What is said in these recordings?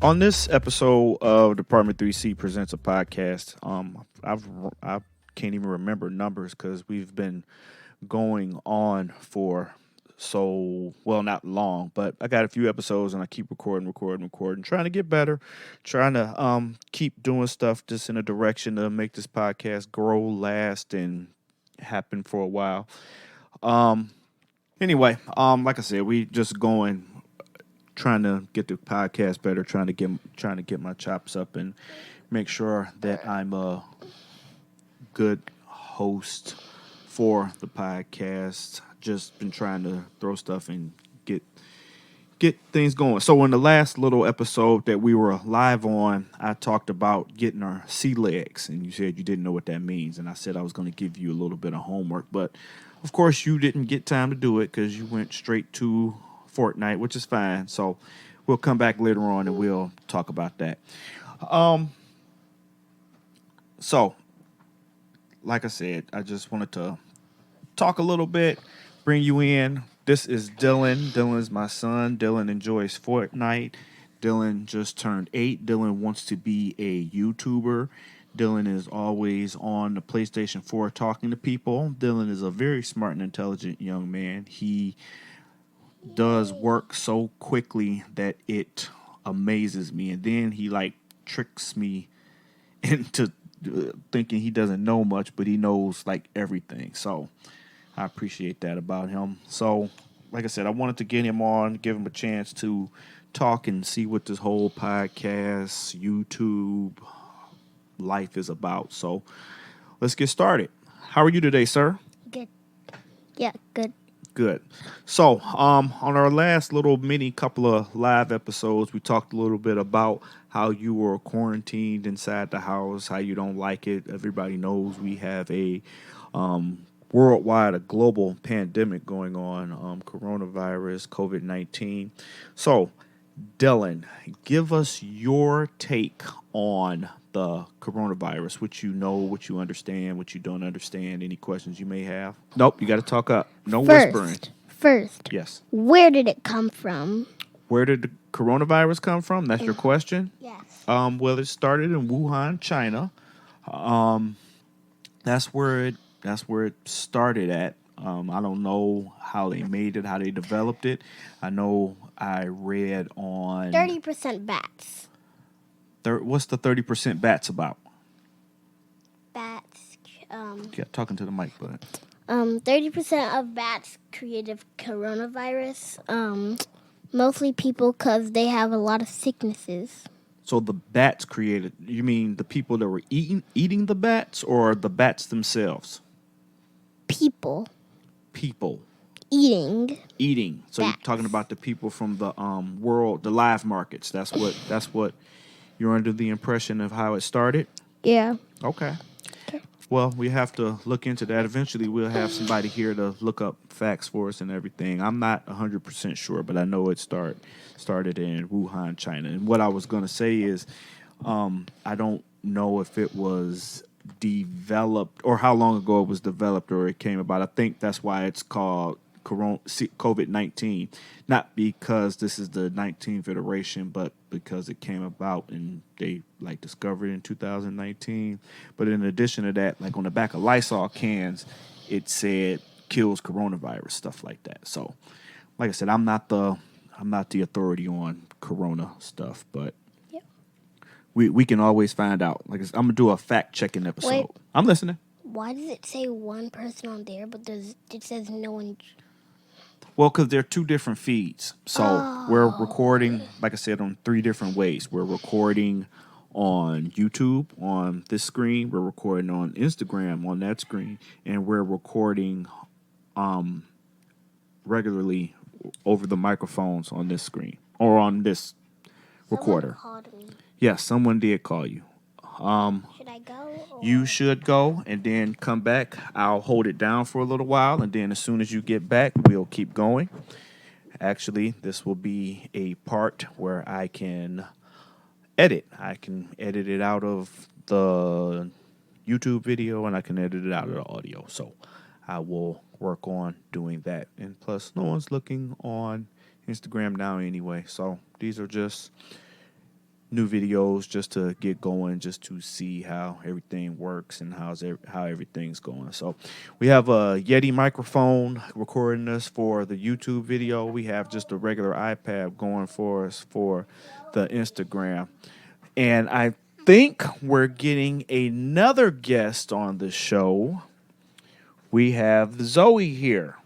On this episode of Department 3C Presents a Podcast, I can't even remember numbers because we've been going on for so well, not long, but I got a few episodes and I keep recording, trying to get better, trying to keep doing stuff just in a direction to make this podcast grow, last, and happen for a while. Um, like I said, we just going trying to get the podcast better, trying to get my chops up and make sure that I'm a good host for the podcast. Just been trying to throw stuff and get things going. So in the last little episode that we were live on, I talked about getting our sea legs, and you said you didn't know what that means, and I said I was going to give you a little bit of homework, but of course you didn't get time to do it because you went straight to Fortnite, which is fine. So we'll come back later on and we'll talk about that. Um, so like I said, I just wanted to talk a little bit, bring you in. This is Dylan. Dylan is my son. Dylan enjoys Fortnite. Dylan just turned 8. Dylan wants to be a YouTuber. Dylan is always on the PlayStation 4 talking to people. Dylan is a very smart and intelligent young man. He does work so quickly that it amazes me. And then he like tricks me into thinking he doesn't know much, but he knows like everything. So I appreciate that about him. So, like I said, I wanted to get him on, give him a chance to talk and see what this whole podcast, YouTube life is about. So, let's get started. How are you today, sir? Good. Yeah, good. Good. So, on our last little mini couple of live episodes, we talked a little bit about how you were quarantined inside the house, how you don't like it. Everybody knows we have a worldwide, a global pandemic going on, coronavirus, COVID-19. So, Dylan, give us your take on the coronavirus, what you know, what you understand, what you don't understand, any questions you may have. Nope, you got to talk up. No whispering. First, Yes. where did it come from? Where did the coronavirus come from? That's your question? Yes. Well, it started in Wuhan, China. That's where it started at. I don't know how they made it, how they developed it. I know I read on 30% bats. What's the 30% bats about? Bats. Yeah, talking to the mic, but 30% of bats created coronavirus. Mostly people because they have a lot of sicknesses. so the bats created. You mean the people that were eating the bats, or the bats themselves? People People eating. So you're Bats. talking about the people from the world, the live markets. That's what you're under the impression of how it started. Yeah. Okay. Well, we have to look into that. Eventually, we'll have somebody here to look up facts for us and everything. I'm not 100% sure, but I know it started in Wuhan, China. And what I was going to say is, I don't know if it was developed or how long ago it was developed or it came about. I think that's why it's called COVID-19, not because this is the 19th iteration, but because it came about and they like discovered it in 2019. But in addition to that, like on the back of Lysol cans, it said kills coronavirus, stuff like that. So, like I said, I'm not the authority on corona stuff, but Yep. we can always find out. Like I'm gonna do a fact checking episode. Wait. I'm listening. Why does it say one person on there, but it says no one? Well, because they're two different feeds. So we're recording, like I said, on 3 different ways. We're recording on YouTube on this screen. We're recording on Instagram on that screen, and we're recording regularly over the microphones on this screen or on this recorder. Someone called me. Yes, someone did call you. Should I go? You should go and then come back. I'll hold it down for a little while, and then as soon as you get back, we'll keep going. Actually, this will be a part where I can edit. I can edit it out of the YouTube video and I can edit it out of the audio. So I will work on doing that. And plus, no one's looking on Instagram now anyway. So these are just new videos just to get going, just to see how everything works and how everything's going. So we have a Yeti microphone recording us for the YouTube video. We have just a regular iPad going for us for the Instagram. And I think we're getting another guest on the show. We have Zoe here.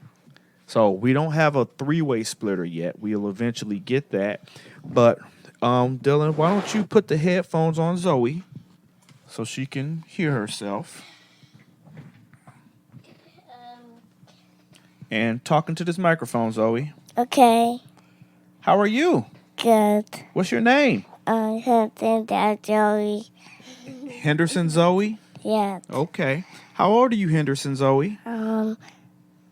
So we don't have a three-way splitter yet. We'll eventually get that. But Dylan, why don't you put the headphones on Zoe so she can hear herself? And talking to this microphone, Zoe. Okay, How are you? good. What's your name? Something that Joey. Henderson Zoe? Yeah, Okay. How old are you, Henderson Zoe?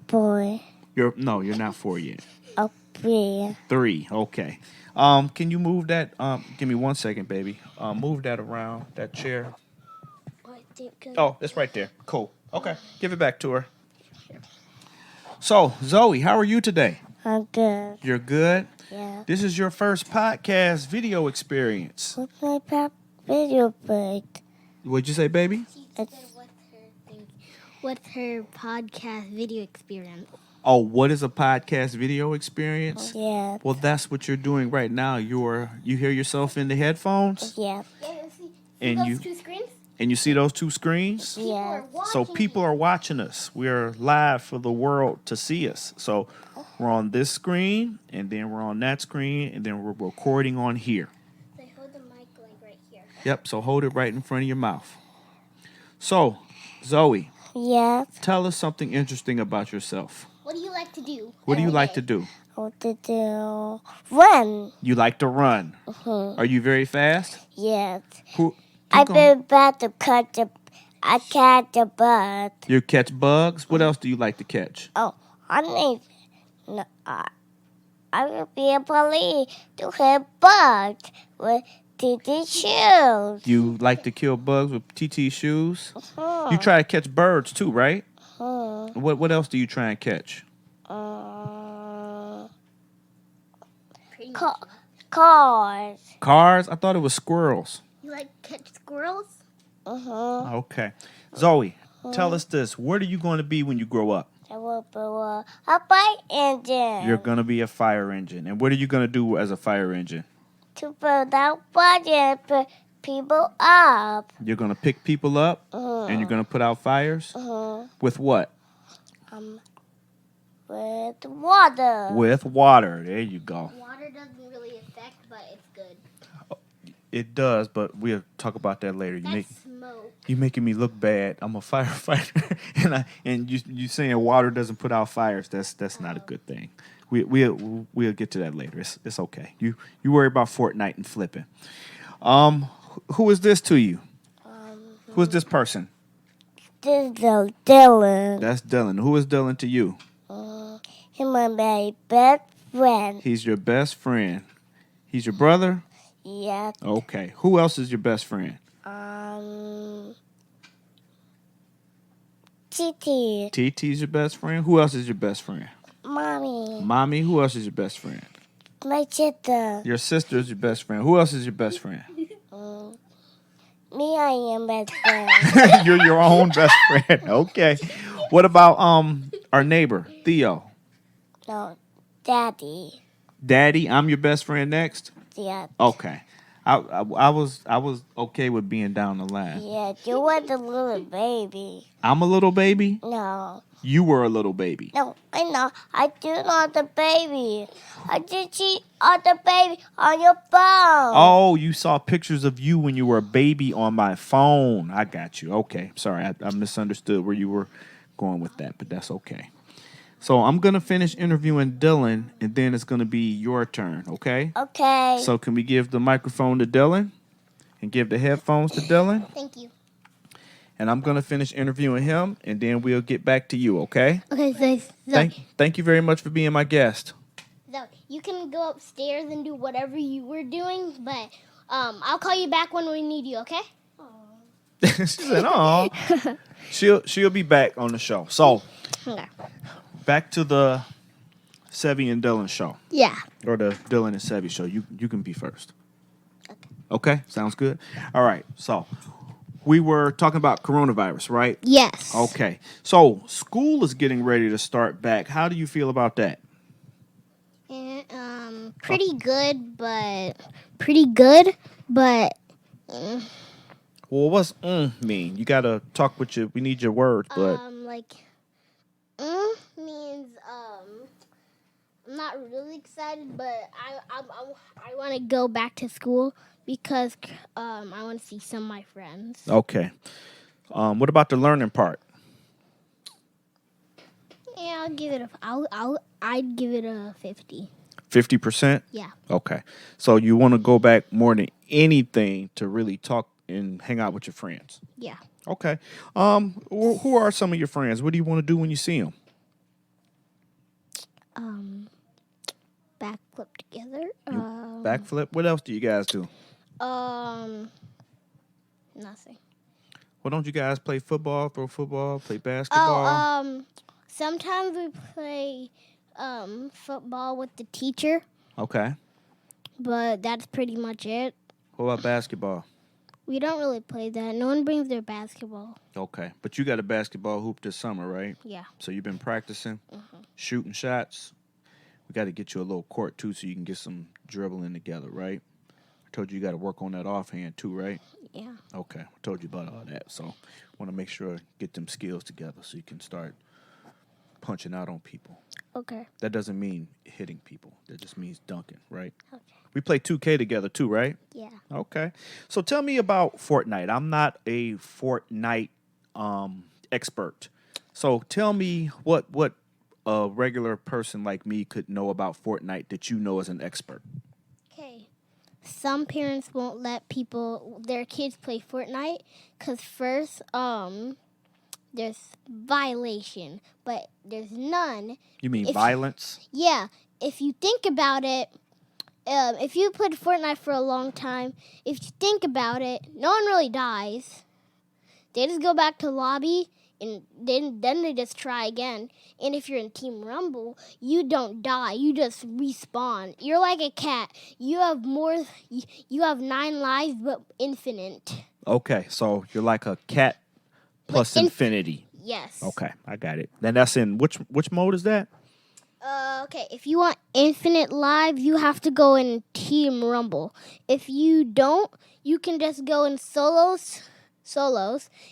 boy. You're not 4 yet. Up here. 3. Okay. Can you move that? Give me 1 second, baby. Move that around that chair. Oh, it's right there. Cool. Okay. Give it back to her. So, Zoe, how are you today? I'm good. You're good? Yeah. This is your first podcast video experience. What's my pop video bird? What'd you say, baby? What's her podcast video experience? Oh, what is a podcast video experience? Yeah. Well, that's what you're doing right now. You hear yourself in the headphones, Yeah. and those you two screens? and you see those two screens. Yeah. So people are watching us. We're live for the world to see us. So we're on this screen, and then we're on that screen, and then we're recording on here. They hold the mic like right here. Yep. So hold it right in front of your mouth. So, Zoe, Yeah. tell us something interesting about yourself. What do you like to do? What do you every like day? to do? What to do? Run. You like to run. Are you very fast? Yes. Who? I've keep going. been about to catch the bird. You catch bugs. What else do you like to catch? Oh, I need. No, I will be a police to hit bugs with TT shoes. You like to kill bugs with TT shoes. You try to catch birds too, right? What else do you try and catch? Pretty much. Cars. Cars? I thought it was squirrels. You like catch squirrels? Okay. Zoe, tell us this. What are you going to be when you grow up? I will be a bike engine. You're going to be a fire engine. And what are you going to do as a fire engine? To put out fire and put people up. You're going to pick people up and you're going to put out fires? With what? With water. With water. There you go. Water doesn't really affect, but it's good. It does, but we'll talk about that later. That's smoke. You making me look bad. I'm a firefighter, and you saying water doesn't put out fires. That's not a good thing. We'll get to that later. It's okay. You worry about Fortnite and flipping. Who is this to you? Who is this person? This is Dylan. That's Dylan. Who is Dylan to you? He's my best friend. He's your best friend. He's your brother? Yeah. Okay. Who else is your best friend? Titi. TT's your best friend. Who else is your best friend? Mommy. Mommy. Who else is your best friend? My sister. Your sister is your best friend. Who else is your best friend? Me, I am best friend. You're your own best friend. Okay. What about our neighbor, Theo? No, Daddy. Daddy, I'm your best friend next? Yeah. Okay. I was okay with being down the line. Yeah, you were the little baby. I'm a little baby? No. You were a little baby. No, I know. I do not the baby. I did see the baby on your phone. Oh, you saw pictures of you when you were a baby on my phone. I got you. Okay. Sorry, I misunderstood where you were going with that, but that's okay. So I'm going to finish interviewing Dylan, and then it's going to be your turn, okay? Okay. So can we give the microphone to Dylan and give the headphones to Dylan? Thank you. And I'm going to finish interviewing him, and then we'll get back to you, okay? Okay, so Thank you very much for being my guest. you can go upstairs and do whatever you were doing, but I'll call you back when we need you, okay? She said, "Oh, she'll be back on the show." So, Okay. back to the Sevy and Dylan show, Yeah. or the Dylan and Sevy show. You can be first. Okay, sounds good. All right, so we were talking about coronavirus, right? Yes. Okay, so school is getting ready to start back. How do you feel about that? And, pretty good, but pretty good, but Well, what's mean? You gotta talk with your. We need your words, but like means I'm not really excited, but I want to go back to school because I want to see some of my friends. okay. What about the learning part? Yeah, I'd give it a 50. 50%. Yeah. Okay, so you want to go back more than anything to really talk and hang out with your friends. Yeah. Okay. Who are some of your friends? What do you want to do when you see them? Backflip together. Backflip. What else do you guys do? Nothing. Well, don't you guys play football, throw football, play Oh, basketball? sometimes we play football with the teacher, Okay. but that's pretty much it. What about basketball? We don't really play that. No one brings their basketball. Okay. But you got a basketball hoop this summer, right? Yeah. So you've been practicing, shooting shots. We got to get you a little court, too, so you can get some dribbling together, right? I told you got to work on that offhand, too, right? Yeah. Okay. I told you about all that. So want to make sure get them skills together so you can start punching out on people. Okay. That doesn't mean hitting people. That just means dunking, right? Okay. We play 2K together, too, right? Yeah. Okay. So tell me about Fortnite. I'm not a Fortnite expert. So tell me what a regular person like me could know about Fortnite that you know as an expert. Okay. Some parents won't let their kids play Fortnite because first, there's violation, but there's none. You mean If- violence? Yeah. If you think about it, if you played Fortnite for a long time, if you think about it, no one really dies. They just go back to lobby and then they just try again. And if you're in Team Rumble, you don't die. You just respawn. You're like a cat. You have You have 9 lives, but infinite. Okay. So you're like a cat plus infinity. Yes. Okay. I got it. Then that's in which mode is that? Okay, if you want infinite lives, you have to go in Team Rumble. If you don't, you can just go in solos.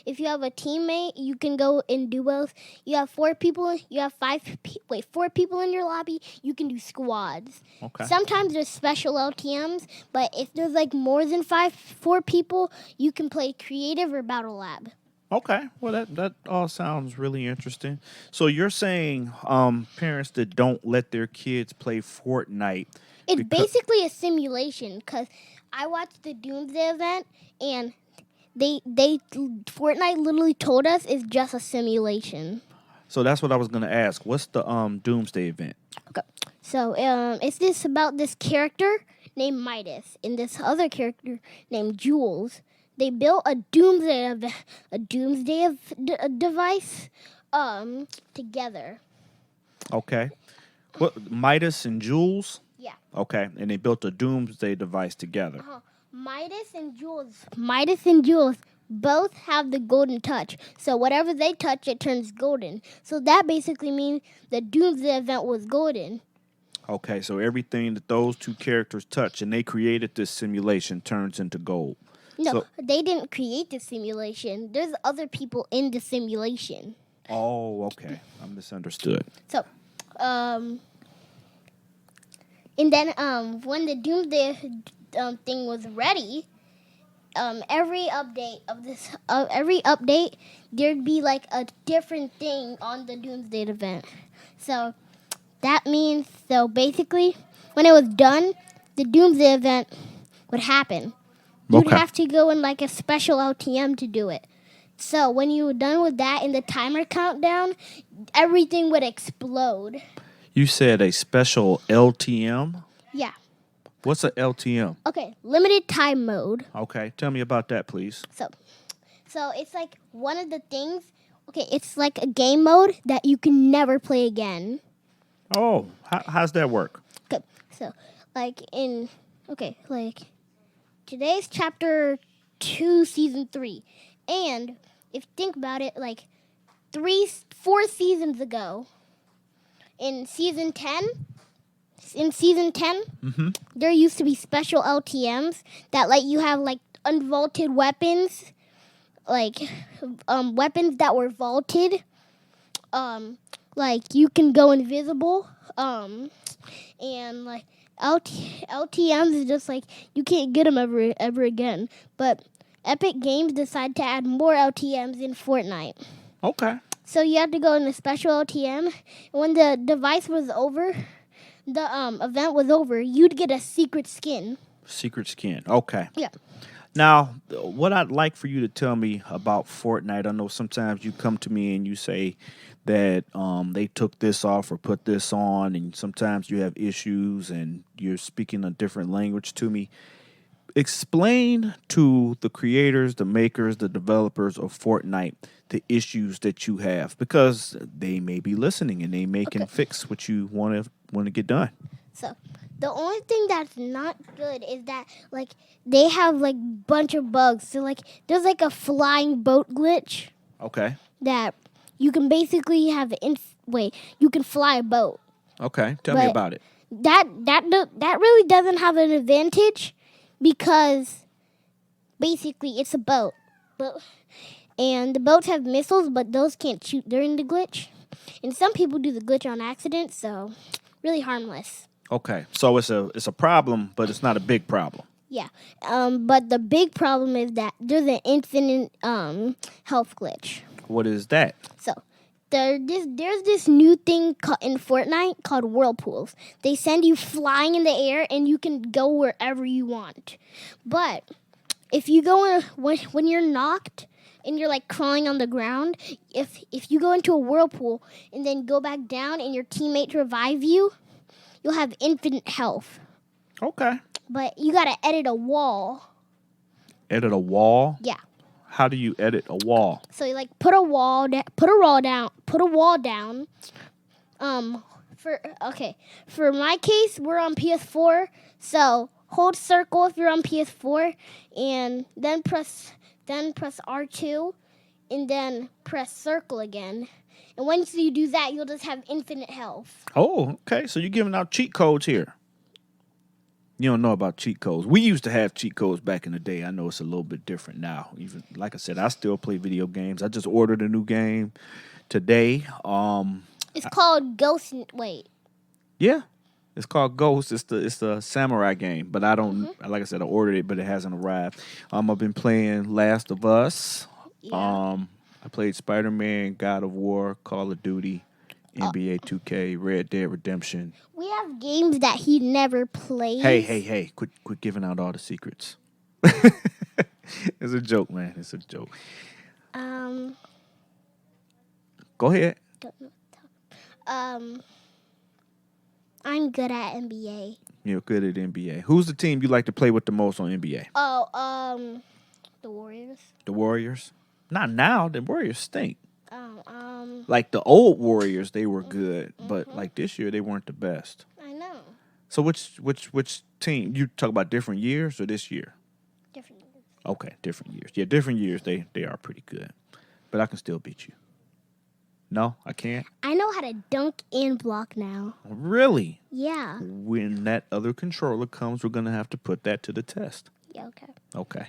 If you have a teammate, you can go in duos. You have 4 people. You have 4 people in your lobby. You can do squads. Okay. Sometimes there's special LTMs, but if there's like more than 4 people, you can play creative or battle lab. Okay, well that all sounds really interesting. So you're saying parents that don't let their kids play Fortnite. It's basically a simulation because I watched the Doomsday event and they Fortnite literally told us it's just a simulation. So that's what I was gonna ask. What's the Doomsday event? Okay, so it's about this character named Midas and this other character named Jules. They built a doomsday device together. Okay. What Midas and Jules? Yeah. Okay, and they built a doomsday device together. Midas and Jules both have the golden touch. So whatever they touch, it turns golden. So that basically means the doomsday event was golden. Okay, so everything that those two characters touch and they created this simulation turns into gold. No, So- they didn't create the simulation. There's other people in the simulation. Oh, okay. I misunderstood. So, and then when the Doomsday thing was ready, every update there'd be like a different thing on the Doomsday event. So that means basically when it was done, the Doomsday event would happen. You'd Okay. have to go in like a special LTM to do it. So when you were done with that and the timer countdown, everything would explode. You said a special LTM? Yeah. What's a LTM? Okay, limited time mode. Okay, tell me about that, please. So it's like one of the things. Okay, it's like a game mode that you can never play again. Oh, how's that work? Okay, so like today's chapter 2, season 3. And if you think about it, like 4 seasons ago, in season 10, there used to be special LTMs that let you have like unvaulted weapons, like weapons that were vaulted. Like you can go invisible. And like LTMs is just like you can't get them ever again. But Epic Games decided to add more LTMs in Fortnite. Okay. So you have to go in a special LTM. And when the device was over, the event was over, you'd get a secret skin. Secret skin. Okay. Yeah. Now, what I'd like for you to tell me about Fortnite, I know sometimes you come to me and you say that they took this off or put this on, and sometimes you have issues and you're speaking a different language to me. Explain to the creators, the makers, the developers of Fortnite the issues that you have, because they may be listening and they may can fix what you want to get done. So the only thing that's not good is that like they have like bunch of bugs. So like there's like a flying boat glitch Okay. that you can basically have you can fly a boat. Okay. Tell me But about it. That really doesn't have an advantage because basically it's a boat. And the boats have missiles, but those can't shoot during the glitch. And some people do the glitch on accident, so really harmless. Okay. So it's a problem, but it's not a big problem. Yeah. But the big problem is that there's an infinite health glitch. What is that? So there's this new thing in Fortnite called whirlpools. They send you flying in the air, and you can go wherever you want. But if you go when you're knocked and you're like crawling on the ground, if you go into a whirlpool and then go back down and your teammates revive you, you'll have infinite health. Okay. But you gotta edit a wall. Edit a wall? Yeah. How do you edit a wall? So you like put a wall down. For my case, we're on PS4. So hold circle if you're on PS4, and then press R2, and then press circle again. And once you do that, you'll just have infinite health. Oh, okay. So you're giving out cheat codes here. You don't know about cheat codes. We used to have cheat codes back in the day. I know it's a little bit different now. Even like I said, I still play video games. I just ordered a new game today. It's called Ghost. Wait. Yeah. It's called Ghost. It's the samurai game, but I don't like I said I ordered it, but it hasn't arrived. I've been playing Last of Us. Yeah. I played Spider-Man, God of War, Call of Duty, NBA 2K, Red Dead Redemption. We have games that he never plays. Hey! Quit giving out all the secrets. It's a joke, man. It's a joke. Go ahead. I'm good at NBA. You're good at NBA. Who's the team you like to play with the most on NBA? The Warriors. The Warriors? Not now. The Warriors stink. Oh, Like the old Warriors, they were good, but like this year, they weren't the best. I know. So which team? You talk about different years or this year? Different years. Okay, different years. Yeah, different years. They are pretty good, but I can still beat you. No, I can't. I know how to dunk and block now. Really? Yeah. When that other controller comes, we're gonna have to put that to the test. Yeah. Okay. Okay.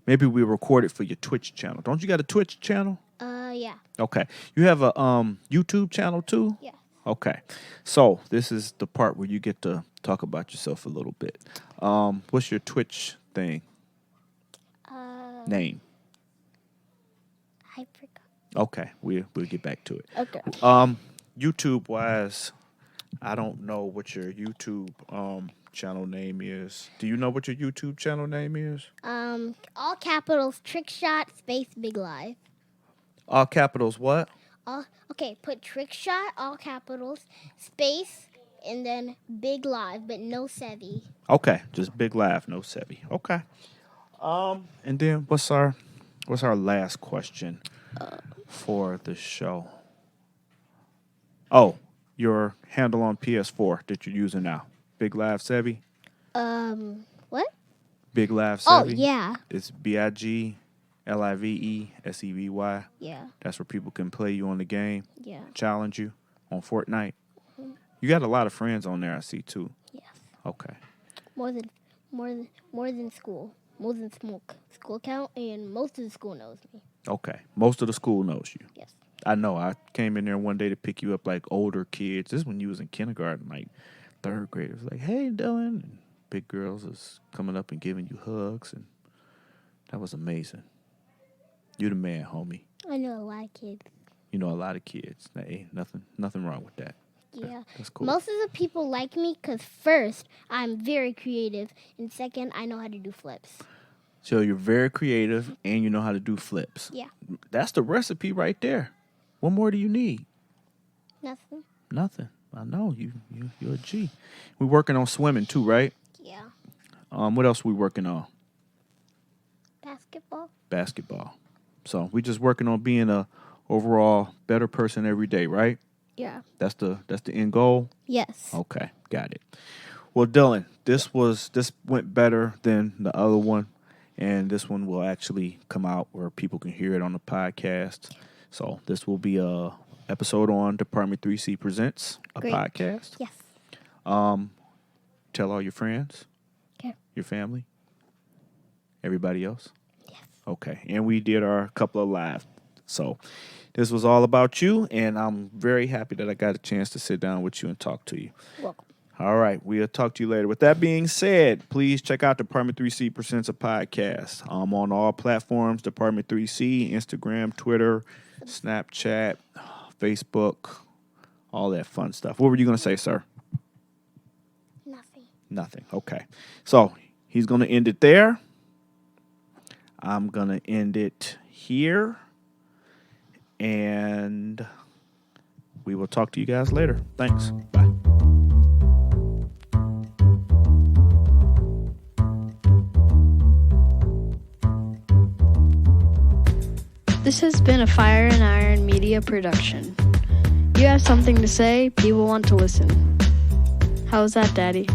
Maybe we record it for your Twitch channel. Don't you got a Twitch channel? Yeah. Okay. You have a YouTube channel too? Yeah. Okay. So this is the part where you get to talk about yourself a little bit. What's your Twitch thing? Name? I forgot. Okay. We'll get back to it. Okay. YouTube wise, I don't know what your YouTube channel name is. Do you know what your YouTube channel name is? All capitals, trick shot, space, big live. All capitals what? Okay, put trick shot, all capitals, space, and then big live, but no Sevi. Okay, just big laugh, no Sebi. Okay. And then what's our last question for the show? Oh, your handle on PS4 that you're using now. Big Laugh Sebi? What? Big Live Oh, Sevy. yeah. It's BIGLIVESEVY. Yeah. That's where people can play you on the game, Yeah. challenge you on Fortnite. You got a lot of friends on there, I see, too. Yes. Okay. More than school. More than school count, and most of the school knows me. Okay. Most of the school knows you. Yes. I know. I came in there one day to pick you up, like, older kids. This is when you was in kindergarten, like, third grade. It was like, hey, Dylan. And big girls was coming up and giving you hugs, and that was amazing. You the man, homie. I know a lot of kids. You know a lot of kids. Hey, nothing wrong with that. Yeah. That's cool. Most of the people like me because first, I'm very creative, and second, I know how to do flips. So you're very creative, and you know how to do flips. Yeah. That's the recipe right there. What more do you need? Nothing. Nothing. I know you're a G. We're working on swimming too, right? Yeah. What else we working on? Basketball. So we just working on being a overall better person every day, right? Yeah. That's the end goal. Yes. Okay, got it. Well, Dylan, this went better than the other one, and this one will actually come out where people can hear it on the podcast. So this will be a episode on Department 3C Presents, a Great. podcast. Yes. Tell all your friends, Okay. your family, everybody else. Yes. Okay, and we did our couple of live. So this was all about you, and I'm very happy that I got a chance to sit down with you and talk to you. Welcome. All right, we'll talk to you later. With that being said, please check out Department 3C Presents a Podcast. On all platforms, Department 3C, Instagram, Twitter, Snapchat, Facebook, all that fun stuff. What were you going to say, sir? Nothing. Okay. So he's going to end it there. I'm going to end it here. And we will talk to you guys later. Thanks. Bye. This has been a Fire and Iron Media production. You have something to say, people want to listen. How's that, Daddy?